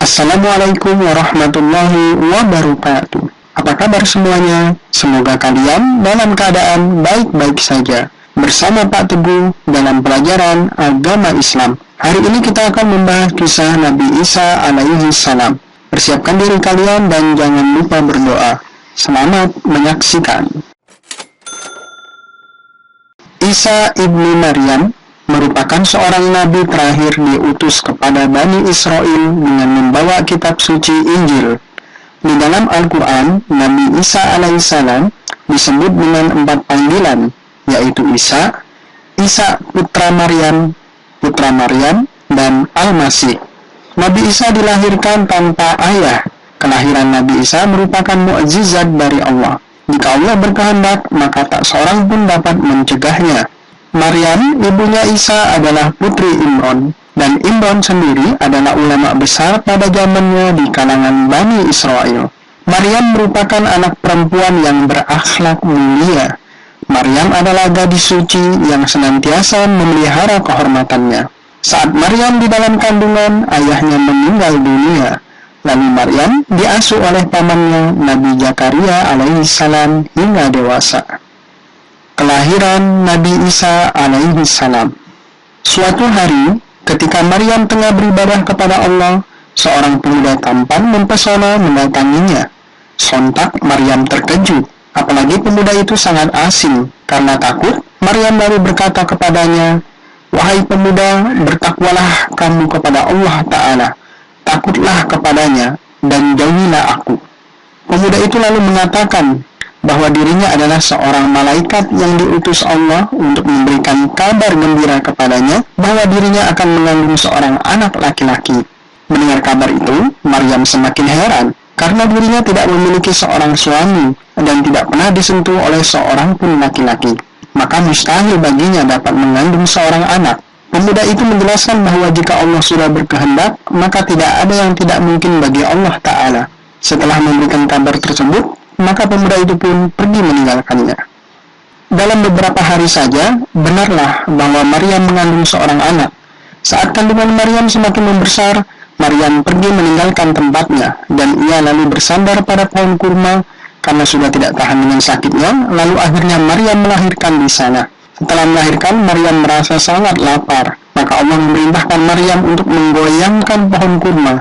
Assalamualaikum warahmatullahi wabarakatuh. Apa kabar semuanya? Semoga kalian dalam keadaan baik-baik saja. Bersama Pak Teguh dalam pelajaran agama Islam. Hari ini kita akan membahas kisah Nabi Isa alaihi salam. Persiapkan diri kalian dan jangan lupa berdoa. Selamat menyaksikan. Isa ibnu Maryam merupakan seorang nabi terakhir diutus kepada Bani Israel dengan membawa kitab suci Injil. Di dalam Al-Quran, Nabi Isa alaihissalam disebut dengan 4 panggilan, yaitu Isa, Isa putra Maryam, dan Al-Masih. Nabi Isa dilahirkan tanpa ayah. Kelahiran Nabi Isa merupakan mukjizat dari Allah. Jika Allah berkehendak, maka tak seorang pun dapat mencegahnya. Maryam, ibunya Isa, adalah putri Imron, dan Imron sendiri adalah ulama besar pada zamannya di kalangan Bani Israel. Maryam merupakan anak perempuan yang berakhlak mulia. Maryam adalah gadis suci yang senantiasa memelihara kehormatannya. Saat Maryam di dalam kandungan, ayahnya meninggal dunia. Lalu Maryam diasuh oleh pamannya Nabi Zakaria alaihissalam hingga dewasa. Kelahiran Nabi Isa alaihi salam. Suatu hari, ketika Maryam tengah beribadah kepada Allah, seorang pemuda tampan mempesona mendatanginya. Sontak Maryam terkejut, apalagi pemuda itu sangat asing. Karena takut, Maryam lalu berkata kepadanya, "Wahai pemuda, bertakwalah kamu kepada Allah Ta'ala. Takutlah kepadanya dan jauhilah aku." Pemuda itu lalu mengatakan bahwa dirinya adalah seorang malaikat yang diutus Allah untuk memberikan kabar gembira kepadanya bahwa dirinya akan mengandung seorang anak laki-laki. Mendengar kabar itu, Maryam semakin heran karena dirinya tidak memiliki seorang suami dan tidak pernah disentuh oleh seorang pun laki-laki. Maka mustahil baginya dapat mengandung seorang anak. Pemuda itu menjelaskan bahwa jika Allah sudah berkehendak, maka tidak ada yang tidak mungkin bagi Allah Ta'ala. Setelah memberikan kabar tersebut, maka pemuda itu pun pergi meninggalkannya. Dalam beberapa hari saja, benarlah bahwa Maryam mengandung seorang anak. Saat kandungan Maryam semakin membesar, Maryam pergi meninggalkan tempatnya, dan ia lalu bersandar pada pohon kurma karena sudah tidak tahan dengan sakitnya, lalu akhirnya Maryam melahirkan di sana. Setelah melahirkan, Maryam merasa sangat lapar, maka Allah memerintahkan Maryam untuk menggoyangkan pohon kurma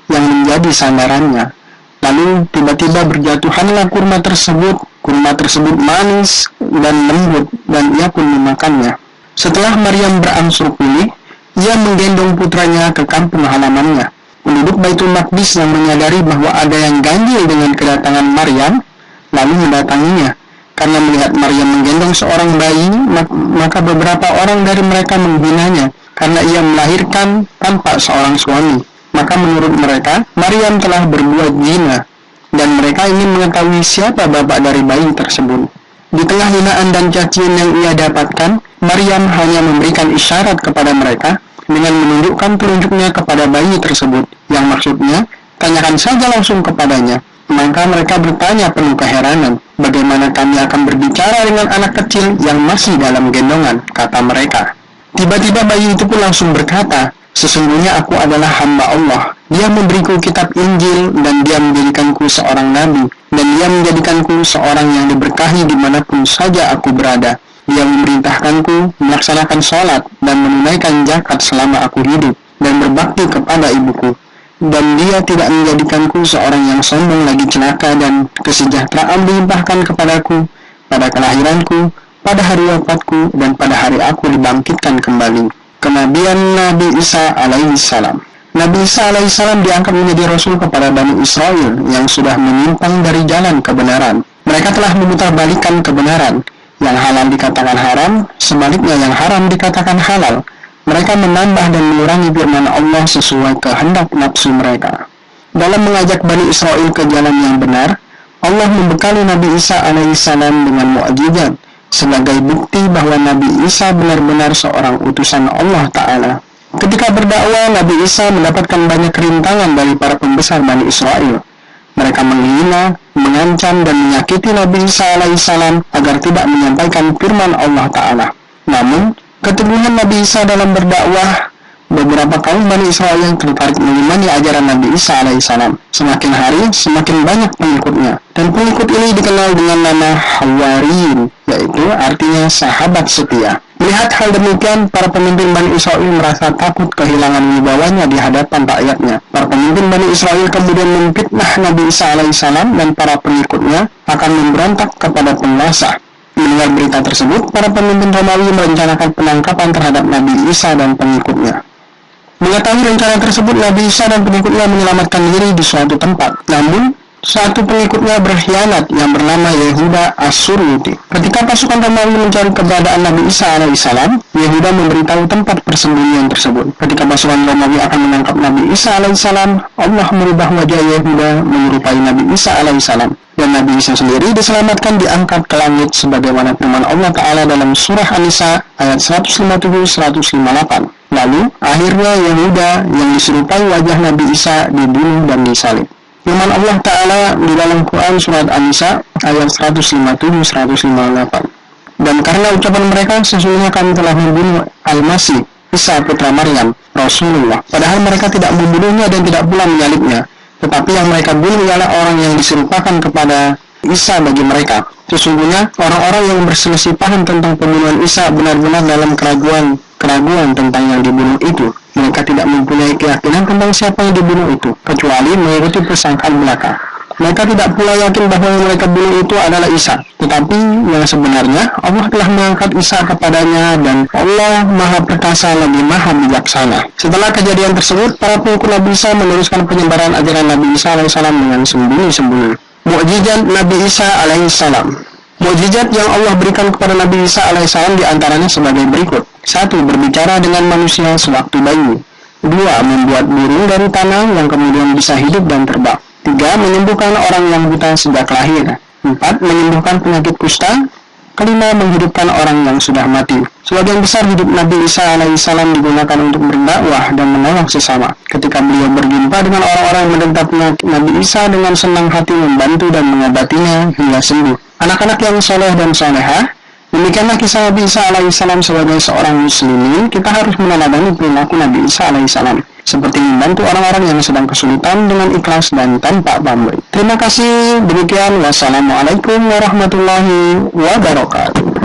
yang menjadi sandarannya. Lalu tiba-tiba berjatuhanlah kurma tersebut. Kurma tersebut manis dan lembut, dan ia pun memakannya. Setelah Maryam berangsur pulih, ia menggendong putranya ke kampung halamannya. Penduduk Baitul Maqdis yang menyadari bahwa ada yang ganjil dengan kedatangan Maryam, lalu mendatanginya. Karena melihat Maryam menggendong seorang bayi, maka beberapa orang dari mereka menghinanya karena ia melahirkan tanpa seorang suami. Maka menurut mereka, Maryam telah berbuat zina, dan mereka ingin mengetahui siapa bapak dari bayi tersebut. Di tengah hinaan dan cacian yang ia dapatkan, Maryam hanya memberikan isyarat kepada mereka dengan menunjukkan telunjuknya kepada bayi tersebut, yang maksudnya, tanyakan saja langsung kepadanya. Maka mereka bertanya penuh keheranan, bagaimana kami akan berbicara dengan anak kecil yang masih dalam gendongan, kata mereka. Tiba-tiba bayi itu pun langsung berkata, "Sesungguhnya aku adalah hamba Allah. Dia memberiku kitab Injil dan dia menjadikanku seorang nabi. Dan dia menjadikanku seorang yang diberkahi dimanapun saja aku berada. Dia memerintahkanku melaksanakan sholat dan menunaikan zakat selama aku hidup dan berbakti kepada ibuku. Dan dia tidak menjadikanku seorang yang sombong lagi celaka dan kesejahteraan dilimpahkan kepadaku pada kelahiranku, pada hari wafatku, dan pada hari aku dibangkitkan kembali." Kenabian Nabi Isa alaihi salam. Nabi Isa alaihi salam diangkat menjadi rasul kepada Bani Israel yang sudah menyimpang dari jalan kebenaran. Mereka telah memutarbalikkan kebenaran. Yang halal dikatakan haram, sebaliknya yang haram dikatakan halal. Mereka menambah dan mengurangi firman Allah sesuai kehendak nafsu mereka. Dalam mengajak Bani Israel ke jalan yang benar, Allah membekali Nabi Isa alaihi salam dengan mukjizat sebagai bukti bahwa Nabi Isa benar-benar seorang utusan Allah Ta'ala. Ketika berdakwah, Nabi Isa mendapatkan banyak rintangan dari para pembesar Bani Israel. Mereka menghina, mengancam, dan menyakiti Nabi Isa alaihissalam agar tidak menyampaikan firman Allah Ta'ala. Namun, keteguhan Nabi Isa dalam berdakwah beberapa kaum Bani Israel yang tertarik mengimani ajaran Nabi Isa alaihissalam. Semakin hari, semakin banyak pengikutnya. Dan pengikut ini dikenal dengan nama Hawariyin, yaitu artinya sahabat setia. Melihat hal demikian, para pemimpin Bani Israel merasa takut kehilangan wibawanya di hadapan rakyatnya. Para pemimpin Bani Israel kemudian memfitnah Nabi Isa alaihissalam dan para pengikutnya akan memberontak kepada penguasa. Mendengar berita tersebut, para pemimpin Romawi merencanakan penangkapan terhadap Nabi Isa dan pengikutnya. Mengetahui rencana tersebut, Nabi Isa dan pengikutnya menyelamatkan diri di suatu tempat. Namun, satu pengikutnya berkhianat yang bernama Yehuda As-Suryuti. Ketika pasukan Romawi mencari keberadaan Nabi Isa alaihissalam, Yehuda memberitahu tempat persembunyian tersebut. Ketika pasukan Romawi akan menangkap Nabi Isa alaihissalam, Allah merubah wajah Yehuda menyerupai Nabi Isa alaihissalam. Dan Nabi Isa sendiri diselamatkan diangkat ke langit sebagaimana firman Allah Ta'ala dalam surah An-Nisa ayat 157-158. Lalu, akhirnya Yehuda yang diserupai wajah Nabi Isa dibunuh dan disalib. Firman Allah Ta'ala di dalam Quran surat An-Nisa ayat 157-158. Dan karena ucapan mereka, sesungguhnya kami telah membunuh Al-Masih, Isa putra Maryam, Rasulullah. Padahal mereka tidak membunuhnya dan tidak pula menyalibnya. Tetapi yang mereka bunuh ialah orang yang diserupakan kepada Isa bagi mereka. Sesungguhnya orang-orang yang berselisih paham tentang pembunuhan Isa benar-benar dalam keraguan tentang yang dibunuh itu. Mereka tidak mempunyai keyakinan tentang siapa yang dibunuh itu, kecuali mengikuti persangkaan belaka. Mereka tidak pula yakin bahwa yang mereka bunuh itu adalah Isa. Tetapi yang sebenarnya Allah telah mengangkat Isa kepadanya dan Allah Maha Perkasa lagi Maha Bijaksana. Setelah kejadian tersebut, para pengikut Nabi Isa meneruskan penyebaran ajaran Nabi Isa alaihissalam dengan sembunyi-sembunyi. Mukjizat Nabi Isa alaihissalam. Mukjizat yang Allah berikan kepada Nabi Isa alaihissalam diantaranya sebagai berikut. 1. Berbicara dengan manusia sewaktu bayi. 2. Membuat burung dari tanah yang kemudian bisa hidup dan terbang. 3. Menyembuhkan orang yang buta sejak lahir. 4. Menyembuhkan penyakit kusta. 5. Menghidupkan orang yang sudah mati. Sebagian besar hidup Nabi Isa alaihissalam digunakan untuk berdakwah dan menolong sesama. Ketika beliau berjumpa dengan orang-orang yang menderita penyakit, Nabi Isa dengan senang hati membantu dan mengobatinya hingga sembuh. Anak-anak yang soleh dan solehah. Demikianlah kisah Nabi Isa alaihissalam. Sebagai seorang muslimin, kita harus meneladani perilaku Nabi Isa alaihissalam, seperti membantu orang-orang yang sedang kesulitan dengan ikhlas dan tanpa pamrih. Terima kasih. Demikian, wassalamualaikum warahmatullahi wabarakatuh.